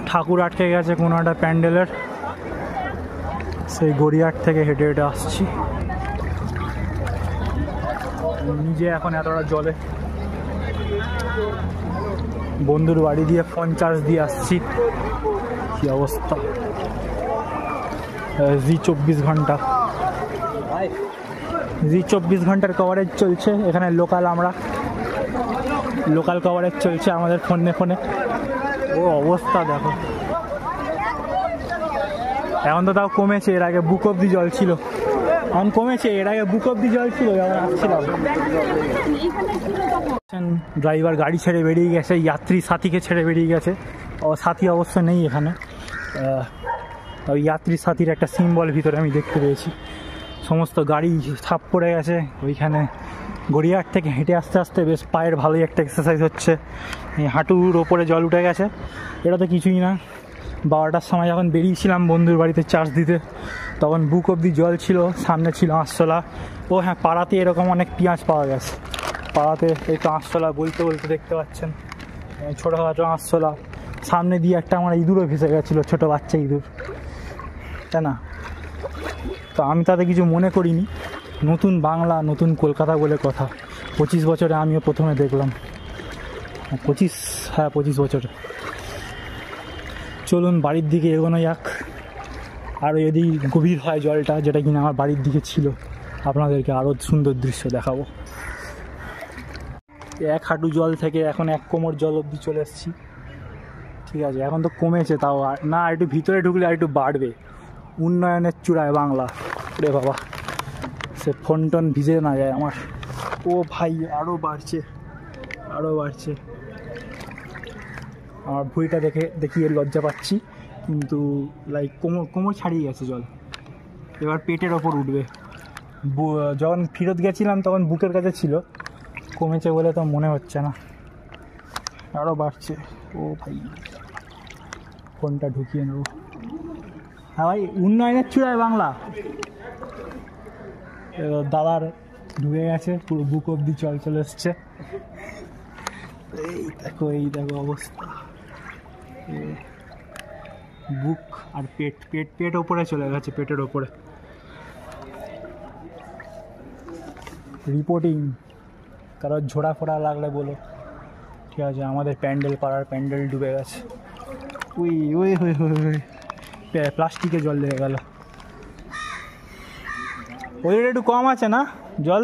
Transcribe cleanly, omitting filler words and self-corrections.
ঠাকুর আটকে গেছে কোনো একটা প্যান্ডেলের, সেই গড়িয়াহাট থেকে হেঁটে হেঁটে আসছি। নিজে এখন এতটা জলে, বন্ধুর বাড়ি দিয়ে ফোন চার্জ দিয়ে আসছি। কি অবস্থা, জি 24 ঘন্টার কভারেজ চলছে এখানে। লোকাল কভারেজ চলছে আমাদের ফোনে। ও অবস্থা দেখো, এখন তো তাও কমেছে, এর আগে বুক অব্দি জল ছিল। এখন কমেছে, এর আগে বুক অব্দি জল ছিল যখন আসছিলাম। ড্রাইভার গাড়ি ছেড়ে বেরিয়ে গেছে, যাত্রী সাথীকে ছেড়ে বেরিয়ে গেছে। সাথী অবশ্য নেই এখানে, ওই যাত্রী সাথীর একটা সিম্বল ভিতরে আমি দেখতে পেয়েছি। সমস্ত গাড়ি ছাপ পড়ে গেছে ওইখানে। গড়িয়াহাট থেকে হেঁটে আস্তে আস্তে বেশ পায়ের ভালোই একটা এক্সারসাইজ হচ্ছে। হাঁটুর ওপরে জল উঠে গেছে, এটা তো কিছুই না। 12টার সময় যখন বেরিয়েছিলাম বন্ধুর বাড়িতে চার্জ দিতে, তখন বুক অব্দি জল ছিল, সামনে ছিল আঁশতলা। ও হ্যাঁ, পাড়াতে এরকম অনেক পেঁয়াজ পাওয়া গেছে। পাড়াতে এই তো আঁশতলা বলতে দেখতে পাচ্ছেন, ছোটোখাটো আঁশতলা। সামনে দিয়ে একটা আমার ইঁদুরও ভেসে গেছিলো, ছোটো বাচ্চা ইঁদুর, তাই না? তো আমি তাতে কিছু মনে করিনি। নতুন বাংলা, নতুন কলকাতা বলে কথা। 25 বছরে আমিও প্রথমে দেখলাম। 25 বছরে। চলুন বাড়ির দিকে এগোনো যাক। আর যদি গভীর হয় জলটা, যেটা কিনা আমার বাড়ির দিকে ছিল, আপনাদেরকে আরও সুন্দর দৃশ্য দেখাবো। এক হাঁটু জল থেকে এখন 1 কোমর জল অবধি চলে এসেছি। ঠিক আছে, এখন তো কমেছে, তাও না একটু ভিতরে ঢুকলে আর একটু বাড়বে। উন্নয়নের চূড়ায় বাংলা। রে বাবা, সে ফোন টোন ভিজে না যায় আমার। ও ভাই, আরও বাড়ছে। আমার ভুঁড়িটা দেখিয়ে লজ্জা পাচ্ছি, কিন্তু লাইক কোমর ছাড়িয়ে গেছে জল। এবার পেটের ওপর উঠবে। যখন ফেরত গেছিলাম তখন বুকের কাছে ছিল, কমেছে বলে তো মনে হচ্ছে না, আরও বাড়ছে। ও ভাই, ফোনটা ঢুকিয়ে নেব। হ্যাঁ ভাই, উন্নয়নের চূড়ায় বাংলা। দাদার ঢুকে গেছে, পুরো বুক অব্দি জল চলে এসছে। এই দেখো অবস্থা। বুক আর পেট ওপরে চলে গেছে, পেটের ওপরে। রিপোর্টিং, কারোর ঝোড়া ফোড়া লাগলে বলো। ঠিক আছে, আমাদের পাড়ার প্যান্ডেল ডুবে গেছে। ওই প্লাস্টিকে জল লেগে গেল। ওই একটু কম আছে না জল?